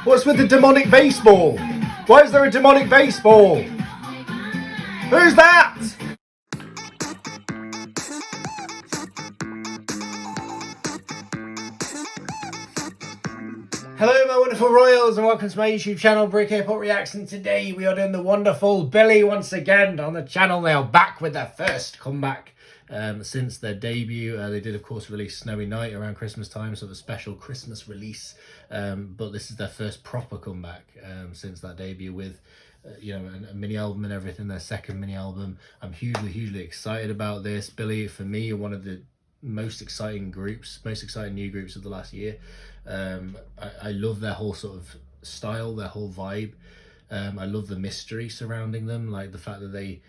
What's with the demonic baseball? Why is there a demonic baseball? Who's that? Hello my wonderful royals and welcome to my YouTube channel Brick Hip-Hop Reacts, and today we are doing the wonderful Billlie once again on the channel. They are back with their first comeback since their debut. They did of course release Snowy Night around Christmas time, sort of a special Christmas release, but this is their first proper comeback since that debut with you know, a mini album and everything, their second mini album. I'm hugely excited about this. Billlie, for me, are one of the most exciting new groups of the last year. I love their whole sort of style, their whole vibe. I love the mystery surrounding them, like the fact that they've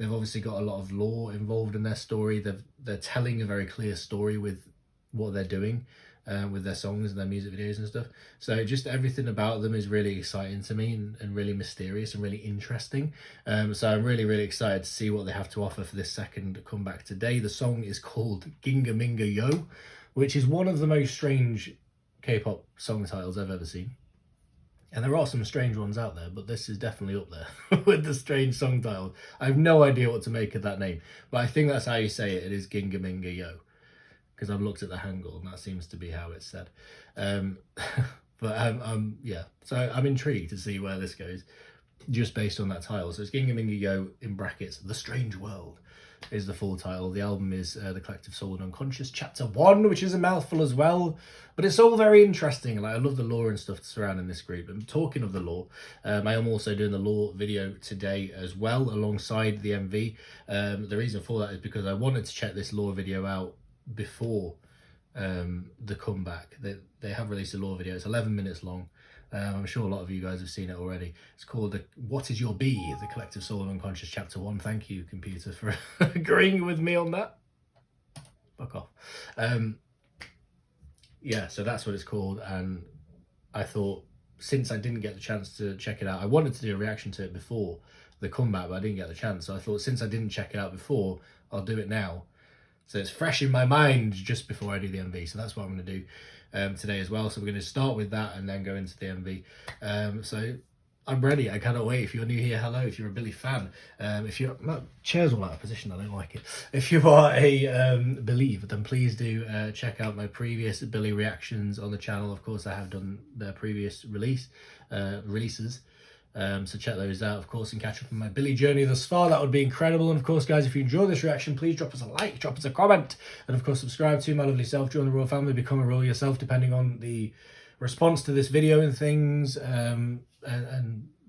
obviously got a lot of lore involved in their story. They're telling a very clear story with what they're doing, with their songs and their music videos and stuff. So just everything about them is really exciting to me and really mysterious and really interesting. So I'm really excited to see what they have to offer for this second comeback today. The song is called GingaMingaYo, which is one of the most strange K-pop song titles I've ever seen. And there are some strange ones out there, but this is definitely up there with the strange song title. I have no idea what to make of that name, but I think that's how you say it. It is GingaMingaYo, because I've looked at the Hangul and that seems to be how it's said. Yeah, so I'm intrigued to see where this goes just based on that title. So it's GingaMingaYo in brackets, The Strange World is the full title. The album is The Collective Soul and Unconscious Chapter 1, which is a mouthful as well, but it's all very interesting. Like, I love the lore and stuff surrounding this group. And talking of the lore, I am also doing the lore video today as well alongside the MV. The reason for that is because I wanted to check this lore video out before the comeback. They have released a lore video. It's 11 minutes long. I'm sure a lot of you guys have seen it already. It's called What Is Your Be? The Collective Soul and Unconscious Chapter 1. Thank you, computer, for agreeing with me on that. Fuck off. Yeah, so that's what it's called, and I thought, since I didn't get the chance to check it out, I wanted to do a reaction to it before the comeback, but I didn't get the chance. So I thought, since I didn't check it out before, I'll do it now. So it's fresh in my mind just before I do the MV. So that's what I'm going to do today as well. So we're going to start with that and then go into the MV. So I'm ready. I cannot wait. If you're new here, hello. If you're a Billlie fan, if you're chair's all out of position, I don't like it. If you are a Believer, then please do check out my previous Billlie reactions on the channel. Of course, I have done their previous releases. So check those out, of course, and catch up on my Billlie journey thus far. That would be incredible. And of course, guys, if you enjoy this reaction, please drop us a like, drop us a comment, and of course subscribe to my lovely self. Join the royal family, become a royal yourself, depending on the response to this video and things, and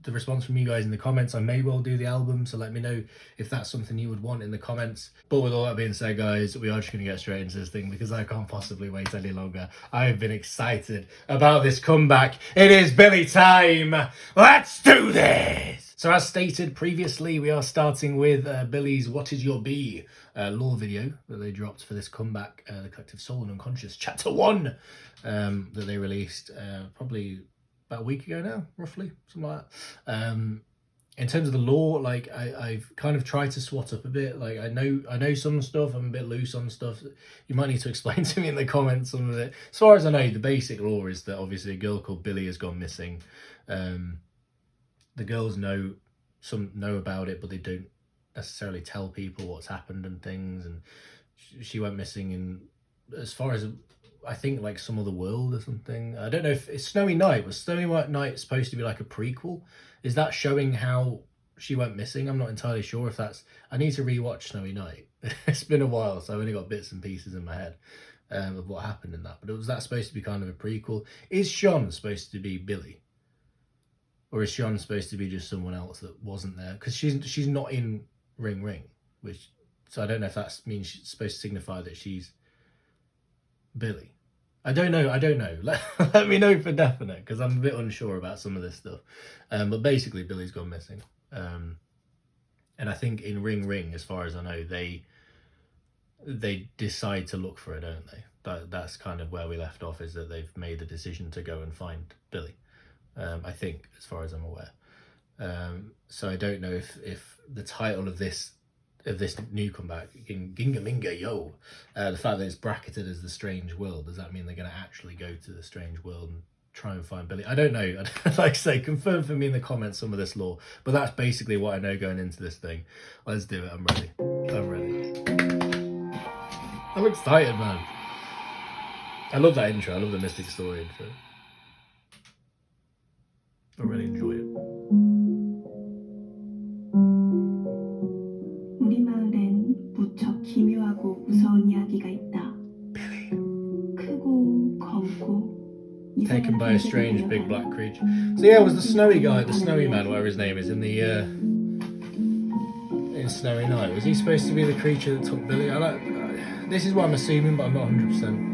the response from you guys in the comments. I may well do the album, so let me know if that's something you would want in the comments. But with all that being said, guys, we are just going to get straight into this thing because I can't possibly wait any longer. I've been excited about this comeback. It is Billlie time. Let's do this. So as stated previously, we are starting with Billie's What Is Your Be lore video that they dropped for this comeback, The Collective Soul and Unconscious Chapter 1, that they released probably about a week ago now, roughly, something like that. In terms of the lore, like I've kind of tried to swat up a bit. Like I know some stuff. I'm a bit loose on stuff. You might need to explain to me in the comments some of it. As far as I know, the basic lore is that obviously a girl called Billlie has gone missing. The girls know about it, but they don't necessarily tell people what's happened and things. And she went missing in, as far as I think, like some other world or something. I don't know if it's Snowy Night. Was Snowy Night supposed to be like a prequel? Is that showing how she went missing? I'm not entirely sure if that's... I need to rewatch Snowy Night. It's been a while, so I've only got bits and pieces in my head of what happened in that. But was that supposed to be kind of a prequel? Is Sean supposed to be Billlie? Or is Sean supposed to be just someone else that wasn't there? Because she's not in Ring Ring, which... So I don't know if that means she's supposed to signify that she's Billlie. I don't know. Let me know for definite, because I'm a bit unsure about some of this stuff. But basically, Billie's gone missing. And I think in Ring Ring, as far as I know, they decide to look for her, don't they? That's kind of where we left off, is that they've made the decision to go and find Billlie. I think, as far as I'm aware. So I don't know if the title of this new comeback, GingaMingaYo, the fact that it's bracketed as The Strange World, does that mean they're going to actually go to the strange world and try and find Billlie. I don't know. Like I say, confirm for me in the comments some of this lore. But that's basically what I know going into this thing. Let's do it. I'm ready. I'm ready. I'm excited, man. I love that intro. I love the Mystic Story intro. I really enjoy it. 우리 마을엔 무척 기묘하고 무서운 이야기가 있다. 크고 검고 Taken by a strange big black creature. So yeah, it was the snowy guy, the snowy man, whatever his name is, in the in Snowy Night. Was he supposed to be the creature that took Billlie? This is what I'm assuming, but I'm not 100%.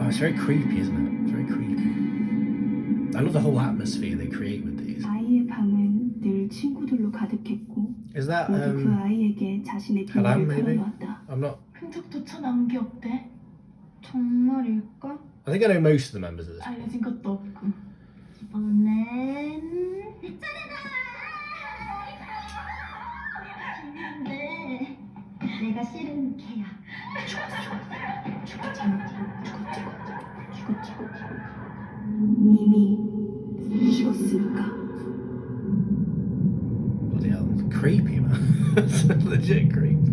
Oh, it's very creepy, isn't it? It's very creepy. I love the whole atmosphere they create with these. 아이의 방은 늘 친구들로 가득했고 Is that 모두 그 아이에게 자신의 Haram, 비밀을 maybe? 털어놓았다. I'm not. 흔적조차 남은 게 없대. 정말일까? I think I know most of the members of this. 알려진 것도 없고. 이번엔 내 차례다. 근데 내가 싫은 개야. 이미 죽었으니까. Bloody hell, it's creepy, man. It's legit creepy.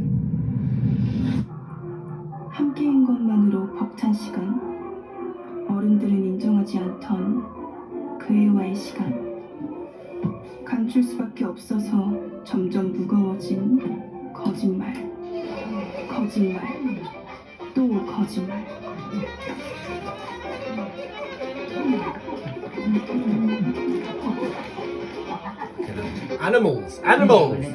함께인 것만으로 벅찬 시간. 어른들은 인정하지 않던 그 애와의 시간. 감출 수밖에 없어서 점점 무거워진 거짓말. 거짓말. 또 거짓말. Animals! Animals!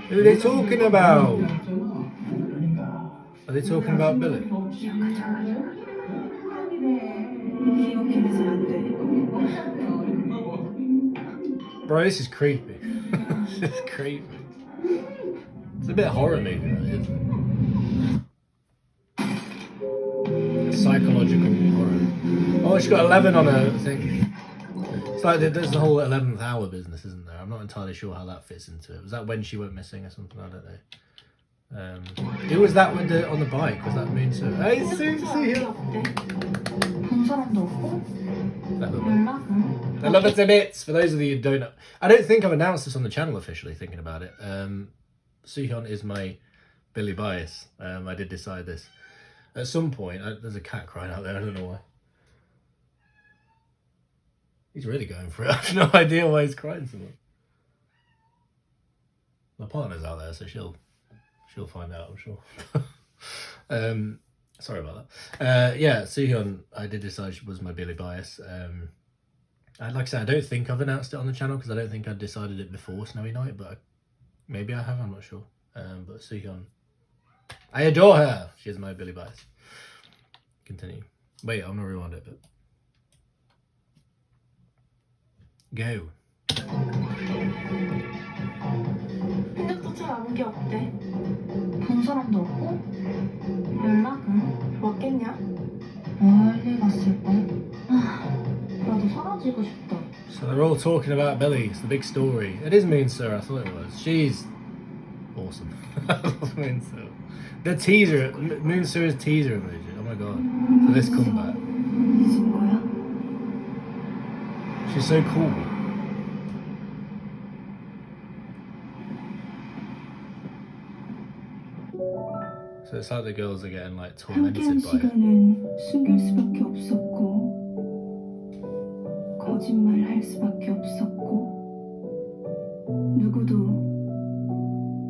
Who are they talking about? Are they talking about Billlie? 기억해내선 안 돼. Bro, this is creepy. This is creepy. It's a bit horror movie, though, isn't it? Psychological horror. Oh, she got 11 on her thing. It's like there's the whole 11th hour business, isn't there? I'm not entirely sure how that fits into it. Was that when she went missing or something? I don't know. Who was that with on the bike? Was that Moon Sue? Hey, Sue here. 본 사람도 없고 연락은 I love it to bits. For those of you who don't know, I don't think I've announced this on the channel officially. Thinking about it, Soohyun is my Billlie bias. I did decide this at some point. There's a cat crying out there. I don't know why. He's really going for it. I have no idea why he's crying so much. My partner's out there, so she'll find out, I'm sure. Sorry about that. Yeah, Soohyun, I did decide she was my Billlie bias. Like I said, I don't think I've announced it on the channel because I don't think I'd decided it before Snowy Night, but maybe I have, I'm not sure. But Soohyun, I adore her. She is my Billlie bias. Continue. Wait, I'm gonna rewind it a bit. Go. 흔적조차 남은 게 없대. 본 사람도 없고 연락은 왔겠냐? 멀리 갔을까? 나도 사라지고 싶다. So they're all talking about Billlie. It's the big story. It is Moon Sue, I thought it was. She's awesome. I love Moon Sue. The teaser, Moon Sue's teaser emoji. Oh my god. For this comeback. 잊은 거야? She's so cool. So it's like the girls are getting like tormented 함께한 by it. 시간은 숨길 수밖에 없었고 거짓말할 수밖에 없었고 누구도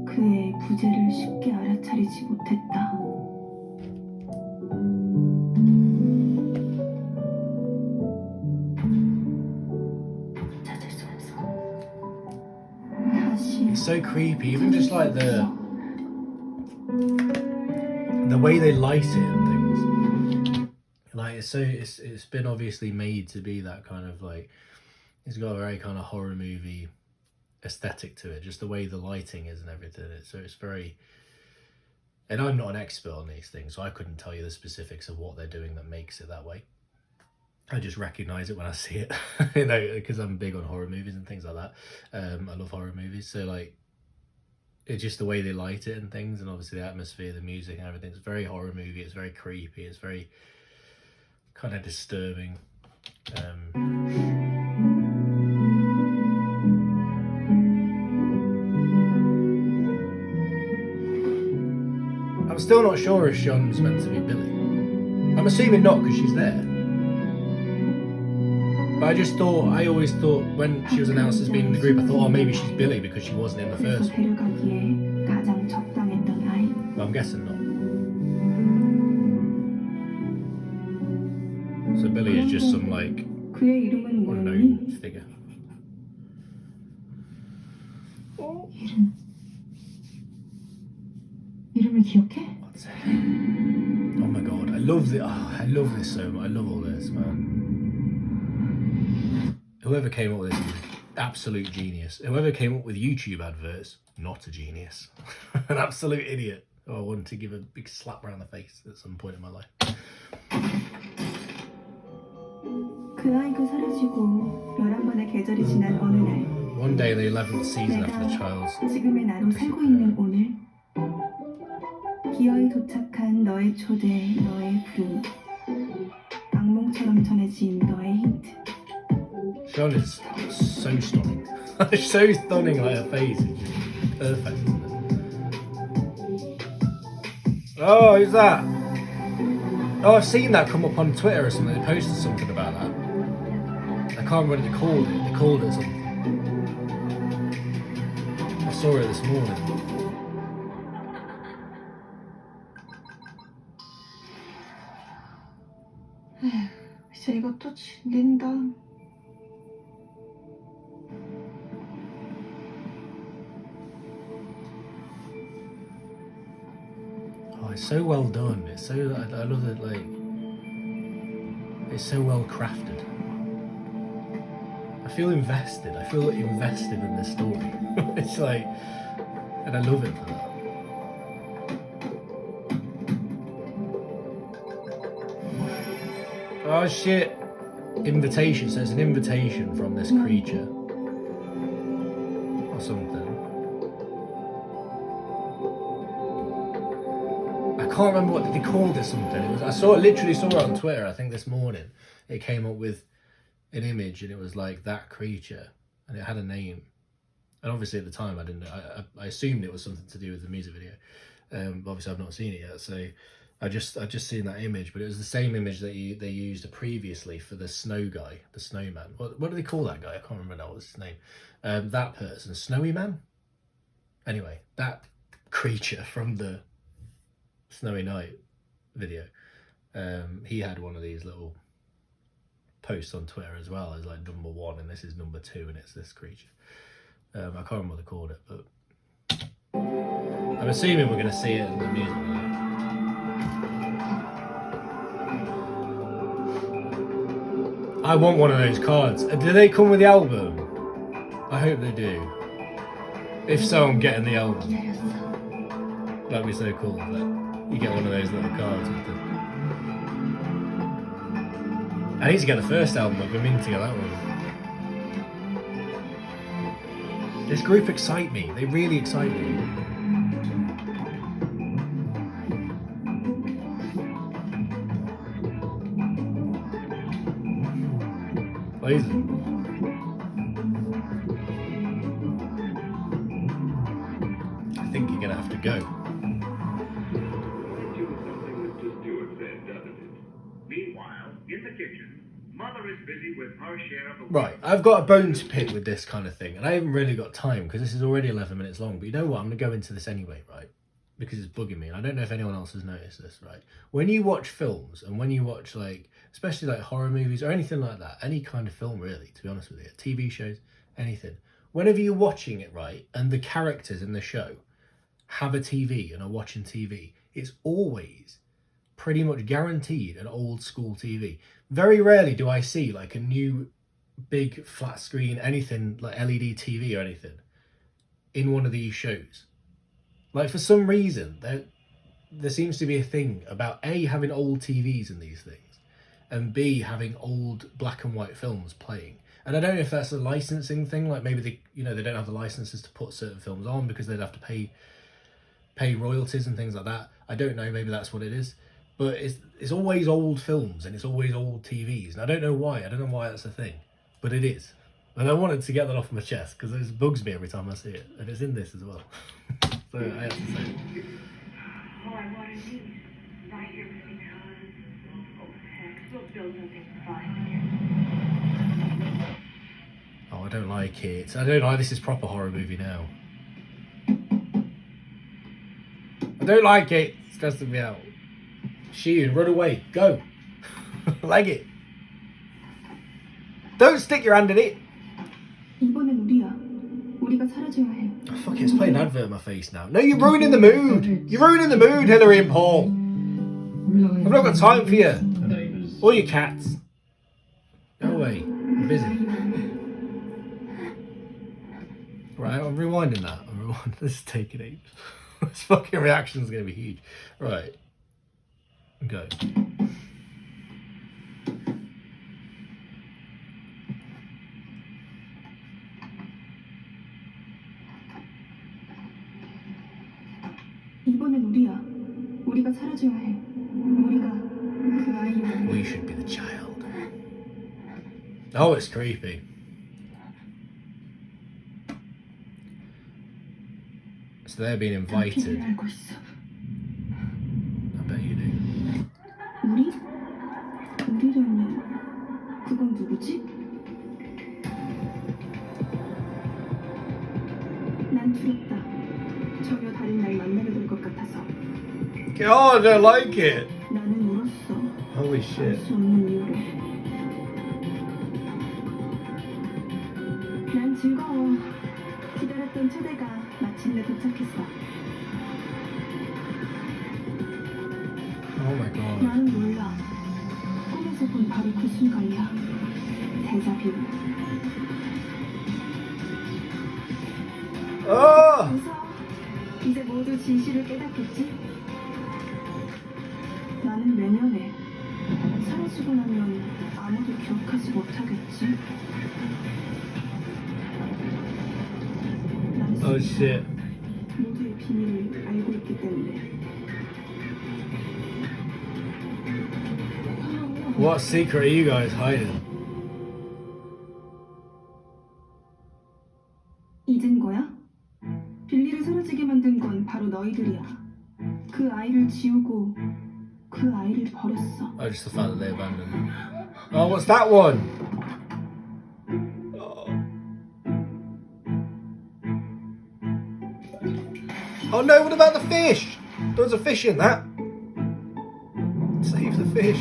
그의 부재를 쉽게 알아차리지 못했다. 찾을 수 없어. 다시 It's so creepy, even just like the way they light it and things. Like it's been obviously made to be that kind of like, it's got a very kind of horror movie aesthetic to it, just the way the lighting is and everything. So it's very, and I'm not an expert on these things, so I couldn't tell you the specifics of what they're doing that makes it that way. I just recognize it when I see it, you know, because I'm big on horror movies and things like that. I love horror movies, so like it's just the way they light it and things, and obviously the atmosphere, the music and everything. It's very horror movie, it's very creepy, it's very kind of disturbing. I'm still not sure if Sean's meant to be Billie. I'm assuming not, because she's there. But I always thought when she was announced as being in the group, I thought, oh, maybe she's Billie because she wasn't in the first one. 데려가기에 가장 적당했던 아이. But I'm guessing not. So Billie is just some like 그의 이름은 뭐였니? unknown figure. 이름을 기억해? Oh my god, I love this so much. I love all this, man. Whoever came up with this is an absolute genius. Whoever came up with YouTube adverts, not a genius. An absolute idiot. Oh, I wanted to give a big slap around the face at some point in my life. 그 아이가 사라지고 11번의 계절이 지난 어느 날 One day, the 11th season after the child's 지금의 나로 살고 있는 오늘 기어이 도착한 너의 초대, 너의 부름 악몽처럼 전해진 너의 힌트 Sean is so stunning. So stunning, like her face is just perfect, isn't it? Oh, who's that? Oh, I've seen that come up on Twitter or something. They posted something about that. I can't remember what they called it. They called it something. I saw it this morning. 이제 이것도 질린다. Oh, it's so well done. It's so I love it. Like it's so well crafted. I feel invested. I feel invested in this story. It's like, and I love it for that. Oh shit! Invitation. So it's an invitation from this creature or something. I can't remember what they called it. Something. It was. Literally saw it on Twitter. I think this morning it came up with an image, and it was like that creature, and it had a name. And obviously at the time I didn't know. I assumed it was something to do with the music video. But obviously I've not seen it yet, so I just seen that image. But it was the same image that they used previously for the snow guy, the snowman. What do they call that guy? I can't remember now what's his name. That person, Snowy Man. Anyway, that creature from the Snowy Night video. He had one of these little posts on Twitter as well as like number 1, and this is number 2, and it's this creature. I can't remember what they called it, but I'm assuming we're going to see it in the music video. I want one of those cards. Do they come with the album? I hope they do. If so, I'm getting the album. That'd be so cool. But you get one of those little cards with the... I need to get the first album. I've been meaning to get that one. This group excite me. They really excite me. Lazy. I think you're gonna have to go. Meanwhile, in the kitchen, Mother is busy with her share of the Right, I've got a bone to pick with this kind of thing, and I haven't really got time because this is already 11 minutes long. But you know what? I'm gonna go into this anyway, right? Because it's bugging me, and I don't know if anyone else has noticed this, right? When you watch films, and when you watch like, especially like horror movies or anything like that, any kind of film really, to be honest with you, TV shows, anything. Whenever you're watching it, right, and the characters in the show have a TV and are watching TV, it's always pretty much guaranteed an old school TV. Very rarely do I see like a new big flat screen, anything like LED TV or anything in one of these shows. Like for some reason, there seems to be a thing about A, having old TVs in these things, and B, having old black and white films playing. And I don't know if that's a licensing thing, like maybe they, you know, they don't have the licenses to put certain films on because they'd have to pay royalties and things like that. I don't know, maybe that's what it is. But it's always old films and it's always old TVs. And I don't know why. I don't know why that's a thing. But it is. And I wanted to get that off my chest because it bugs me every time I see it. And it's in this as well. So I have to say it. All I wanted to be right here with me, because, oh heck, we'll build something fine here. Oh, I don't like it. I don't like this is proper horror movie now. I don't like it. It's stressing me out. Shion, run away. Go. Leg it. Don't stick your hand in it. 이번엔 우리야. 우리가 사라져야 해. Oh, fuck it, it's playing an advert in my face now. No, you're ruining the mood. You're ruining the mood, Hillary and Paul. I've not got time for you. Or your cats. Go away. I'm busy. Right, I'm rewinding that. This is taking ages. This fucking reaction is going to be huge. Right. Go. 이번엔 우리야. 우리가 사라져야 해. 우리가 그 아이를. We should be the child. Oh, it's creepy. So they're being invited. 알고 있어. I bet you do. 우리? 우리라니. 그건 누구지? 난 두렵다. 전혀 다른 날 만나게 될 것 같아서. God, I like it. 나는 울었어. Holy 알 shit. 수 없는 이유로. 난 즐거워. 기다렸던 초대가 마침내 도착했어. Oh my god. 나는 몰라. 꿈에서 본 바로 그 순간이야. 데자뷰. Oh! 웃어. 이제 모두 진실을 깨닫겠지? 나는 외면해. 사라지고 나면 아무도 기억하지 못하겠지? 난 Oh shit. 모두의 비밀을 알고 있기 때문에. What secret are you guys hiding? 잊은 거야? 빌리를 사라지게 만든 건 바로 너희들이야. 그 아이를 지우고 그 아이를 버렸어. Oh, just the fact that they abandoned him. Oh, what's that one? Oh no, what about the fish? There was a fish in that. Save the fish.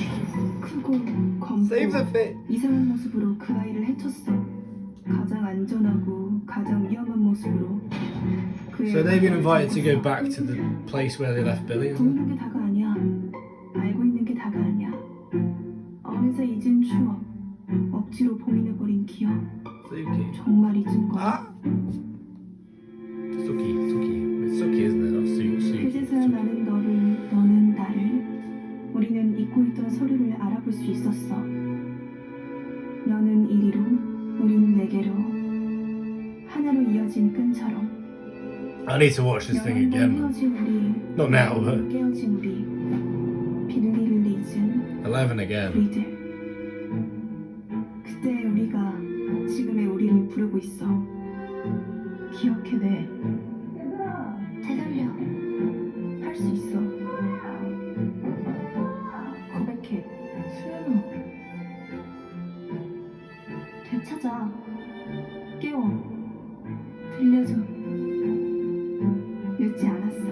크고 검고 Save the fish. 이상한 모습으로 그 아이를 해쳤어. 가장 안전하고 가장 위험한 모습으로. So they've been invited to go back to the place where they left Billie, isn't 보이는 게 다가 아니야. 알고 있는 게 다가 아니야. 어느새 잊은 추억, 억지로 봉인해버린 기억. it? 정말 잊은 거야. Ah! Suki. It's Suki, isn't it? Not Suki. 그제서야 나는 너를, 너는 나를. 우리는 잊고 있던 서로를 알아볼 수 있었어. 너는 이리로, 우린 내게로. 하나로 이어진 끈처럼. I need to watch this thing again. 헤어진 우리, Not now, but 깨어진 우리. 빌리를 잊은 11 again. 우리들. 그때 우리가 지금의 우리를 부르고 있어. 기억해내. 되돌려. 할 수 있어. 고백해. 수연아. 되찾아. 깨워. 들려줘. 늦지 않았어.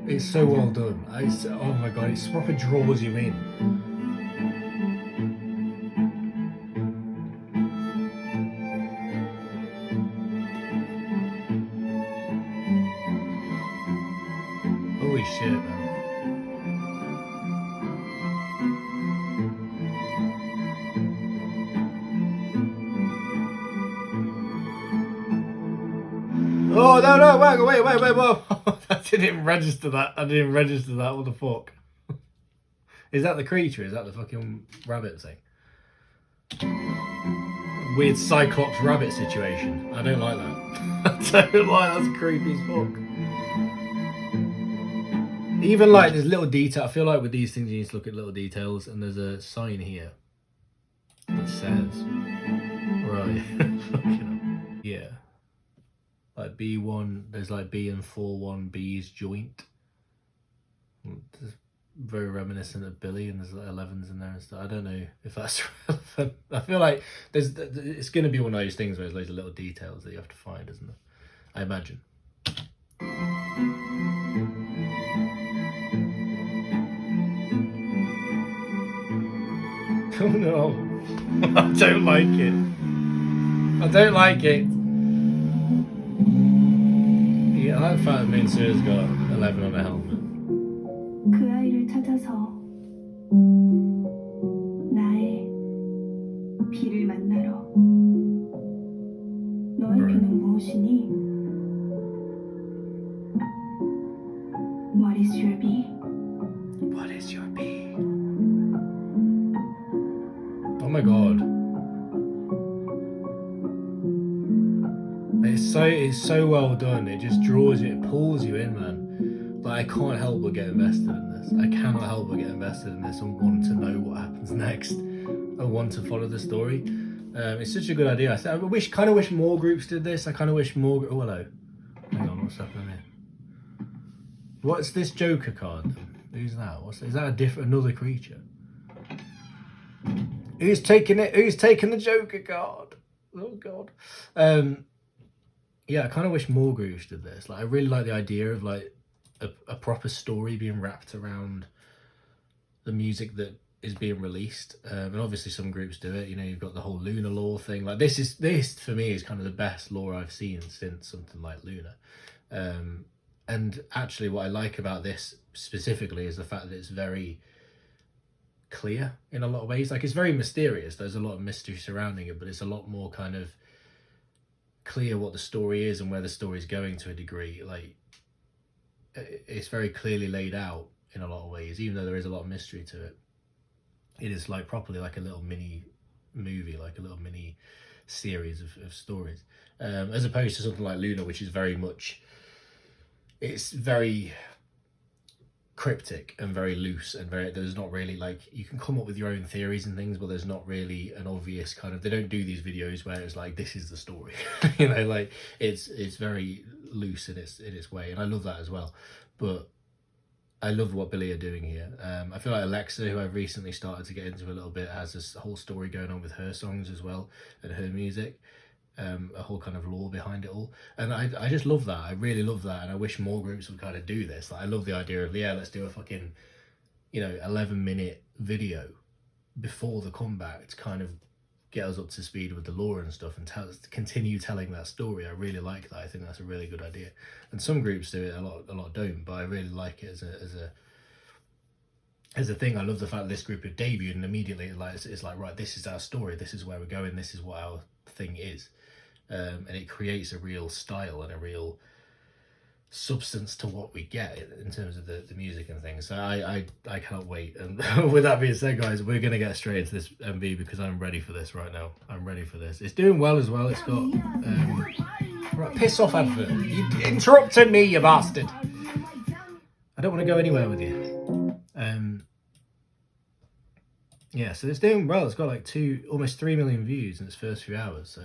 It's so well done. Oh my god, it proper draws you in. Holy shit, man. Oh, no, wait, whoa. I didn't even register that. What the fuck? Is that the creature? Is that the fucking rabbit thing? weird Cyclops rabbit situation. I don't like that. I don't like that's creepy as fuck. Even like there's little detail. I feel like with these things you need to look at little details, and there's a sign here that says, right, yeah, like B1. There's like B and 41B's joint. It's very reminiscent of Billlie, and there's like 11s in there and stuff. I don't know if that's relevant. I feel like it's going to be one of those things where there's loads of little details that you have to find, isn't it? I imagine. Oh no, I don't like it. I don't like it. Yeah, I like the fact that Minsur's got 11 on the helmet. 그 아이를 찾아서 나의 비를 만나러. 너의 비는 무엇이니? What is your bee? What is your bee? Oh my god. It's so well done. It just draws you, it pulls you in, man. Like, I can't help but get invested in this. I cannot help but get invested in this and want to know what happens next. I want to follow the story. It's such a good idea. I kind of wish more groups did this. I kind of wish more. Oh, hello. Hang on, what's happening here? What's this Joker card? Who's that? Is that another creature? Who's taking it? Who's taking the Joker card? Oh god. Yeah, I kind of wish more groups did this. Like, I really like the idea of like a proper story being wrapped around the music that is being released. And obviously some groups do it. You know, you've got the whole Luna lore thing. Like this for me is kind of the best lore I've seen since something like Luna. And actually what I like about this specifically is the fact that it's very clear in a lot of ways. Like, it's very mysterious. There's a lot of mystery surrounding it, but it's a lot more kind of clear what the story is and where the story is going to a degree. Like, it's very clearly laid out in a lot of ways, even though there is a lot of mystery to it. It is like properly like a little mini movie, like a little mini series of stories, as opposed to something like Luna, which is very much, it's very cryptic and very loose and there's not really, like, you can come up with your own theories and things, but there's not really an obvious kind of, they don't do these videos where it's like, this is the story. You know, like, it's very loose in its way, and I love that as well. But I love what Billlie are doing here. I feel like Alexa, who I've recently started to get into a little bit, has this whole story going on with her songs as well and her music. A whole kind of lore behind it all, and I just love that. I really love that, and I wish more groups would kind of do this. Like, I love the idea of, yeah, let's do a fucking, 11-minute video before the comeback to kind of get us up to speed with the lore and stuff, and continue telling that story. I really like that. I think that's a really good idea, and some groups do it, a lot don't, but I really like it as a thing. I love the fact that this group had debuted and immediately it's like, right, this is our story, this is where we're going, this is what our thing is. And it creates a real style and a real substance to what we get in terms of the music and things. So I cannot wait. And with that being said, guys, we're going to get straight into this MV because I'm ready for this right now. I'm ready for this. It's doing well as well. It's got... right, piss off, advert. You interrupted me, you bastard. I don't want to go anywhere with you. Yeah, so it's doing well. It's got like almost 3 million views in its first few hours, so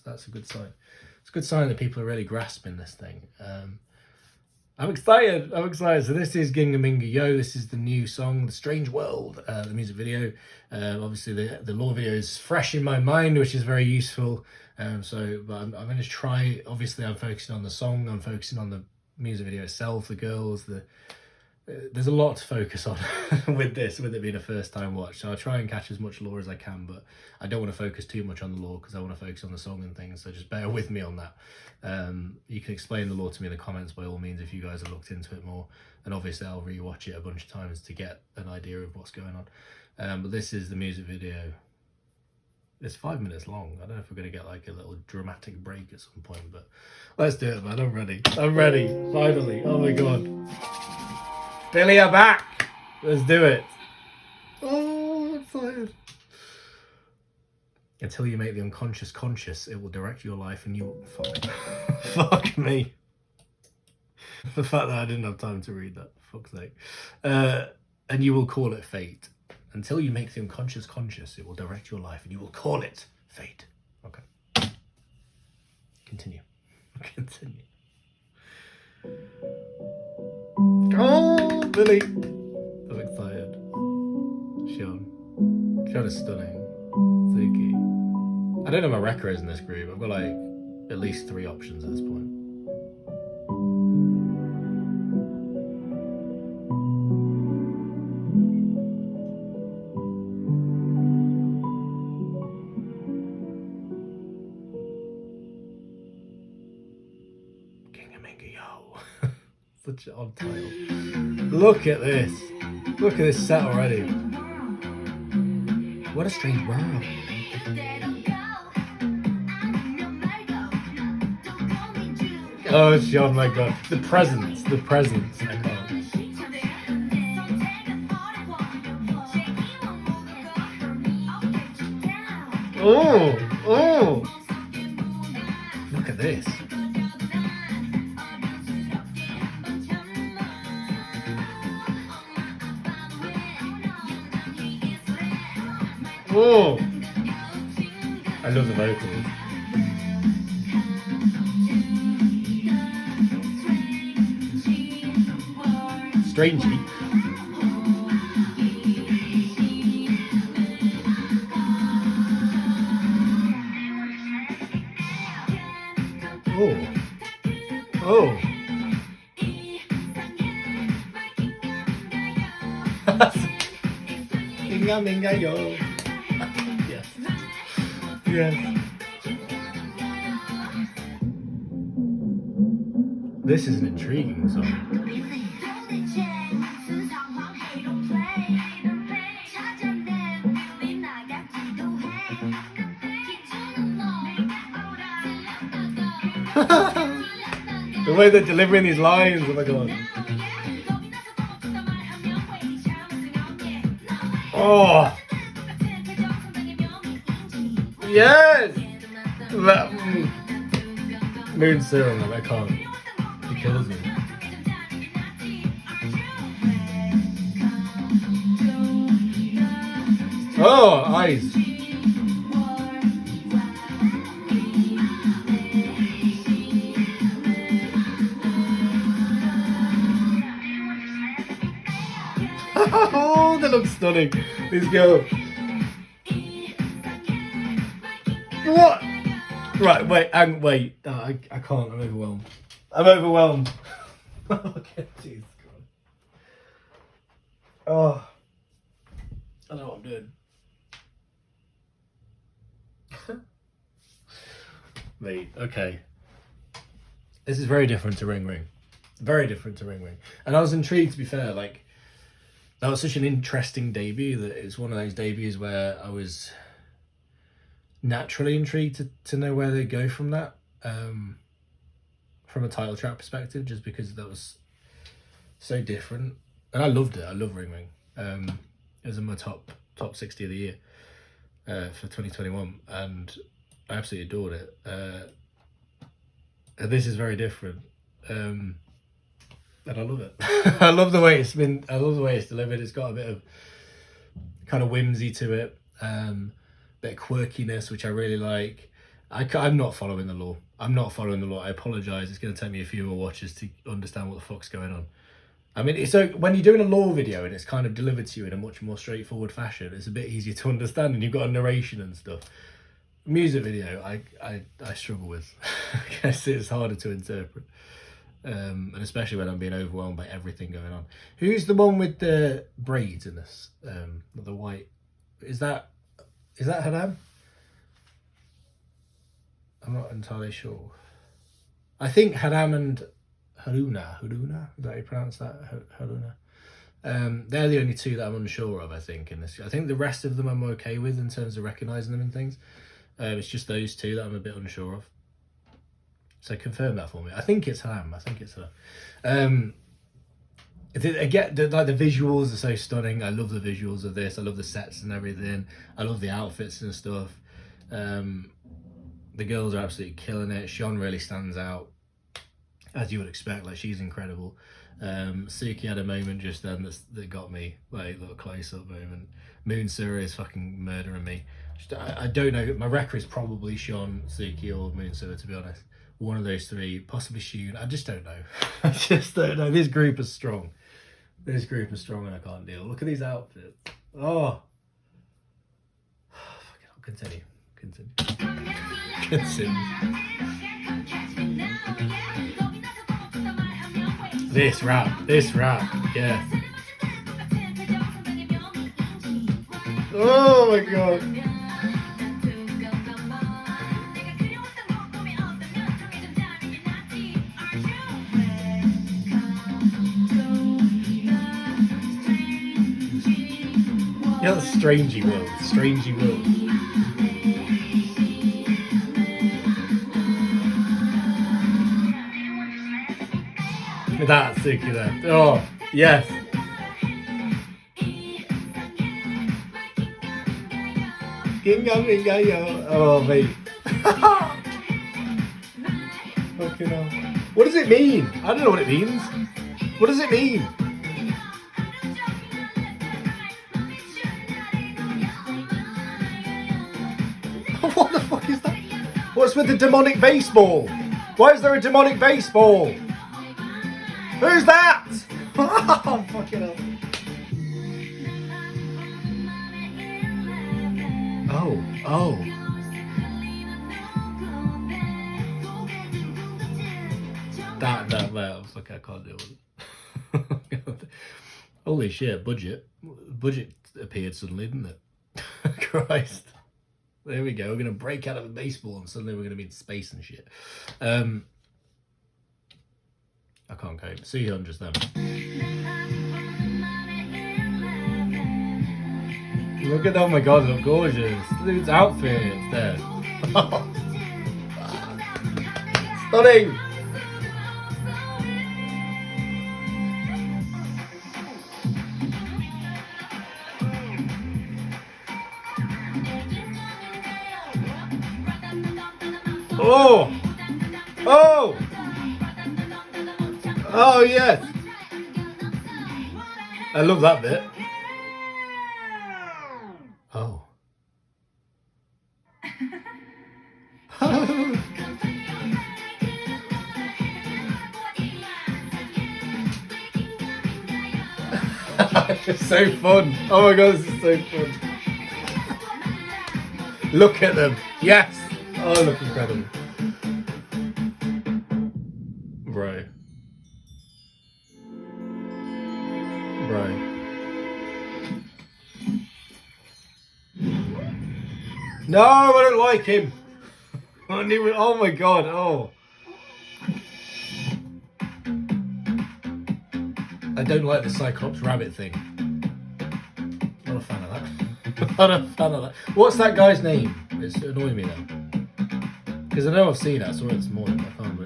that's a good sign. It's a good sign that people are really grasping this thing. I'm excited. So this is GingaMingaYo. This is the new song, The Strange World, the music video. Obviously the lore video is fresh in my mind, which is very useful. But I'm going to try. Obviously, I'm focusing on the song. I'm focusing on the music video itself, the girls, there's a lot to focus on with it being a first time watch. So I'll try and catch as much lore as I can, but I don't want to focus too much on the lore because I want to focus on the song and things. So just bear with me on that. You can explain the lore to me in the comments by all means if you guys have looked into it more. And obviously I'll rewatch it a bunch of times to get an idea of what's going on. But this is the music video. It's 5 minutes long. I don't know if we're going to get like a little dramatic break at some point, but let's do it, man. I'm ready. Finally. Oh my god. Billlie are back. Let's do it. Oh, I'm excited. Until you make the unconscious conscious, it will direct your life and you... Fuck me. The fact that I didn't have time to read that, for fuck's sake. And you will call it fate. Until you make the unconscious conscious, it will direct your life and you will call it fate. Okay. Continue. Continue. Oh, Billlie. I'm excited. Sean. Sean is stunning. Zuki. I don't know my wrecker is in this group. I've got like at least 3 options at this point. GingaMingaYo. Such an odd title. Look at this. Look at this set already. What a strange world. Oh, Sean, my God. The presents. I can't. Oh. Look at this. Oh. I love the vocals. Strangey. Oh. GingaMingaYo. Yes. Yes. This is an intriguing song. The way they're delivering these lines, oh my God. Oh. Yes! That, Moon Serum, I can't. He kills me. Oh, eyes. Oh, they look stunning. These girls. What? Right, wait. Oh, I can't. I'm overwhelmed. Okay, Jesus Christ. Oh. I don't know what I'm doing. Mate, okay. This is very different to Ring Ring. Very different to Ring Ring. And I was intrigued, to be fair, like, that was such an interesting debut that it's one of those debuts where I was naturally intrigued to know where they go from that, from a title track perspective, just because that was so different. And I loved it. I love Ring Ring. It was in my top 60 of the year for 2021, and I absolutely adored it. And this is very different. And I love it. I love the way it's delivered. It's got a bit of kind of whimsy to it, bit of quirkiness, which I really like. I'm not following the law. I apologise. It's going to take me a few more watches to understand what the fuck's going on. I mean, so when you're doing a law video and it's kind of delivered to you in a much more straightforward fashion, it's a bit easier to understand, and you've got a narration and stuff. Music video, I struggle with. I guess it's harder to interpret. And especially when I'm being overwhelmed by everything going on. Who's the one with the braids in this? The white. Is that Hadam? I'm not entirely sure. I think Hadam and Haruna, is that how you pronounce that? Haruna. They're the only two that I'm unsure of, I think, in this. I think the rest of them I'm okay with in terms of recognising them and things. It's just those two that I'm a bit unsure of. So confirm that for me. I think it's Hadam. Again, the visuals are so stunning. I love the visuals of this. I love the sets and everything. I love the outfits and stuff. The girls are absolutely killing it. Sean really stands out, as you would expect. Like, she's incredible. Suki had a moment just then that got me, like a little close-up moment. Moon Sura is fucking murdering me. I don't know. My record is probably Sean, Suki, or Moon Sura, to be honest. One of those three, possibly Shun. I just don't know. I just don't know. This group is strong. This group is strong, and I can't deal. Look at these outfits. Oh. Fucking hell. Continue. This rap, yeah. Oh my god. Yeah, that's Strangey World. That's sick of that. Oh, yes. GingaMingaYo. Oh, mate. Fucking hell. What does it mean? I don't know what it means. What does it mean? What the fuck is that? What's with the demonic baseball? Why is there a demonic baseball? Who's that? Oh, fucking hell. Oh. That, fuck, I can't deal with it. Holy shit, budget appeared suddenly, didn't it? Christ. There we go, we're going to break out of a baseball and suddenly we're going to be in space and shit. I can't cope. Soohyun just then. Look at, oh my god, look gorgeous. Dude's outfit is there. Stunning! Oh! Oh! Oh, yes! I love that bit. Oh. It's so fun. Oh my god, this is so fun. Look at them. Yes! Oh, they look incredible. Right. No, I don't like him. Oh my god, oh. I don't like the Cyclops rabbit thing. Not a fan of that. Not a fan of that. What's that guy's name? It's annoying me now. Because I know I've seen it, I saw it this morning, I can't remember.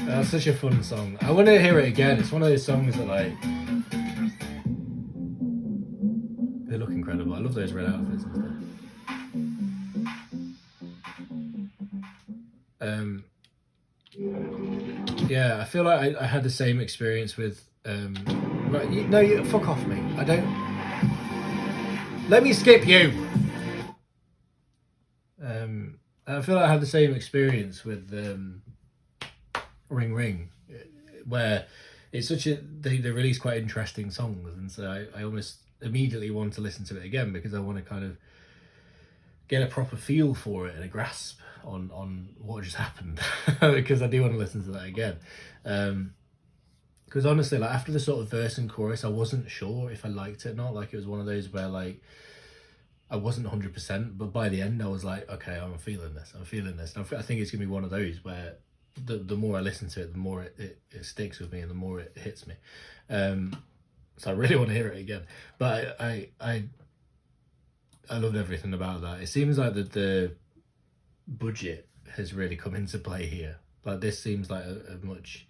That's such a fun song. I want to hear it again. It's one of those songs that, like, they look incredible. I love those red outfits and stuff. Yeah, I feel like I had the same experience with right, no, fuck off me. I don't. Let me skip you. I feel like I had the same experience with Ring Ring, where it's such a they release quite interesting songs, and so I almost immediately want to listen to it again because I want to kind of get a proper feel for it and a grasp on what just happened because I do want to listen to that again. Because honestly, like after the sort of verse and chorus, I wasn't sure if I liked it or not. Like it was one of those where like I wasn't 100%, but by the end I was like, okay, I'm feeling this. And I think it's gonna be one of those where the more I listen to it, the more it sticks with me and the more it hits me. So I really want to hear it again. But I loved everything about that. It seems like the budget has really come into play here. Like this seems like a much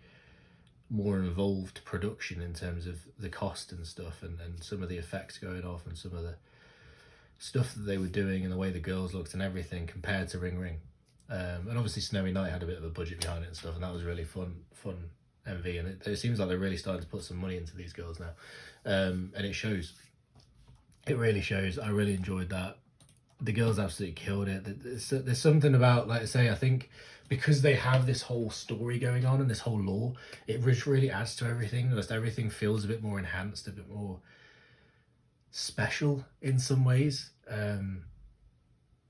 more involved production in terms of the cost and stuff, and some of the effects going off and some of the stuff that they were doing and the way the girls looked and everything compared to Ring Ring. And obviously Snowy Night had a bit of a budget behind it and stuff, and that was really fun MV, and it seems like they're really starting to put some money into these girls now, and it shows. It really shows. I really enjoyed that. The girls absolutely killed it. There's something about, like I say, I think because they have this whole story going on and this whole lore, it really adds to everything. Just everything feels a bit more enhanced, a bit more special in some ways.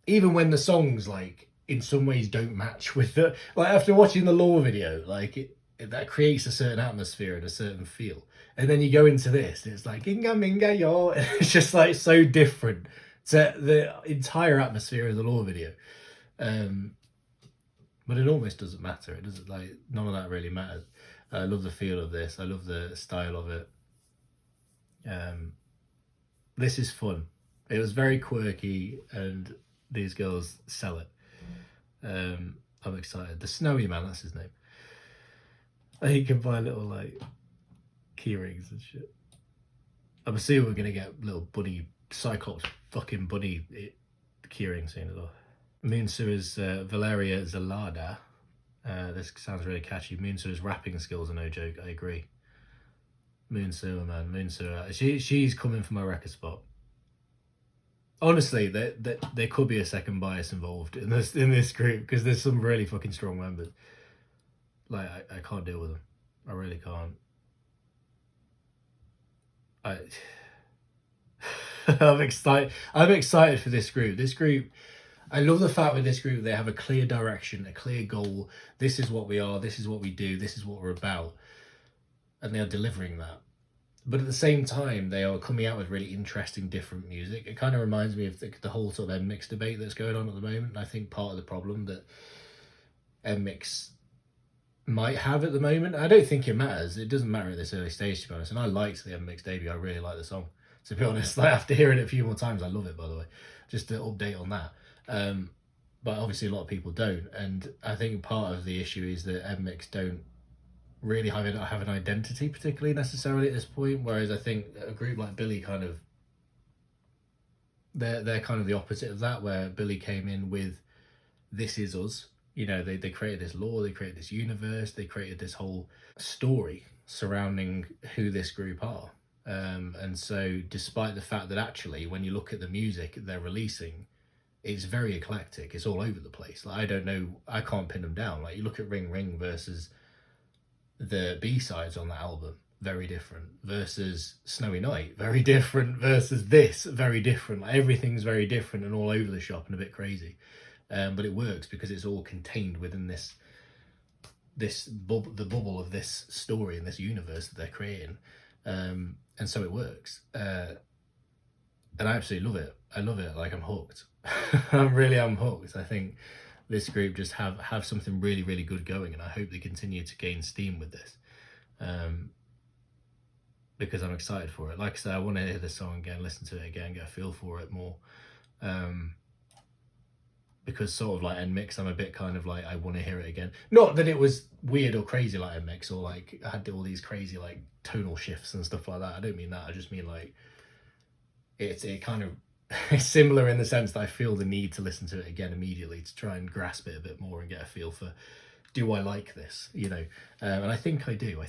Even when the songs, like, in some ways don't match with the, like, after watching the lore video, like that creates a certain atmosphere and a certain feel, and then you go into this and it's like GingaMingaYo, and it's just like so different to the entire atmosphere of the lore video. But it almost doesn't matter. It doesn't, like, none of that really matters. I love the feel of this. I love the style of it. This is fun. It was very quirky, and these girls sell it. I'm excited. The Snowy Man, that's his name. And you can buy little, like, key rings and shit. I'm assuming we're gonna get little bunny, Cyclops fucking bunny key ring soon as well. Moonsu is Valeria Zelada. This sounds really catchy. Moonsu's rapping skills are no joke. I agree. Moonsu, man, Moonsu. She's coming for my record spot. Honestly, there could be a second bias involved in this group, because there's some really fucking strong members. Like, I can't deal with them. I really can't. I'm excited for this group. This group, I love the fact with this group they have a clear direction, a clear goal. This is what we are, this is what we do, this is what we're about. And they are delivering that. But at the same time, they are coming out with really interesting, different music. It kind of reminds me of the whole sort of mix debate that's going on at the moment. And I think part of the problem that mix might have at the moment, I don't think it matters. It doesn't matter at this early stage, to be honest. And I liked the mix debut. I really like the song, to be honest. Like, after hearing it a few more times, I love it, by the way. Just to update on that. But obviously a lot of people don't. And I think part of the issue is that mix don't really have an identity particularly necessarily at this point, whereas I think a group like Billlie kind of, they're kind of the opposite of that, where Billlie came in with this is us. You know, they created this lore, they created this universe, they created this whole story surrounding who this group are. And so despite the fact that actually when you look at the music they're releasing, it's very eclectic, it's all over the place. Like, I don't know, I can't pin them down. Like, you look at Ring Ring versus the B-sides on the album, very different, versus Snowy Night, very different, versus this, very different. Like, everything's very different and all over the shop and a bit crazy. But it works because it's all contained within the bubble of this story and this universe that they're creating. And so it works. And I absolutely love it. I love it. Like, I'm hooked. I'm hooked. I think this group just have something really, really good going, and I hope they continue to gain steam with this, because I'm excited for it. Like I said, I want to hear this song again, listen to it again, get a feel for it more, because sort of like NMix, I'm a bit kind of like, I want to hear it again. Not that it was weird or crazy like NMix, or like I had all these crazy like tonal shifts and stuff like that. I don't mean that. I just mean like it kind of it's similar in the sense that I feel the need to listen to it again immediately to try and grasp it a bit more and get a feel for, do I like this, you know? And I think I do,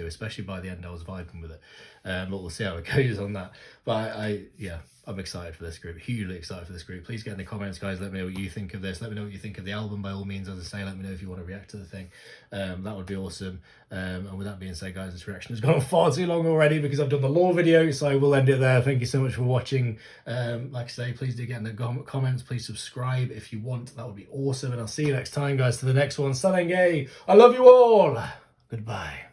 especially by the end I was vibing with it. But we'll see how it goes on that. But yeah, I'm excited for this group, hugely excited for this group. Please get in the comments, guys, let me know what you think of this. Let me know what you think of the album, by all means. As I say, let me know if you want to react to the thing. That would be awesome. And with that being said, guys, this reaction has gone on far too long already because I've done the lore video, so we'll end it there. Thank you so much for watching. Like I say, please do get in the comments. Please subscribe if you want. That would be awesome. And I'll see you next time, guys, to the next one. Sanenge, I love you all. Goodbye.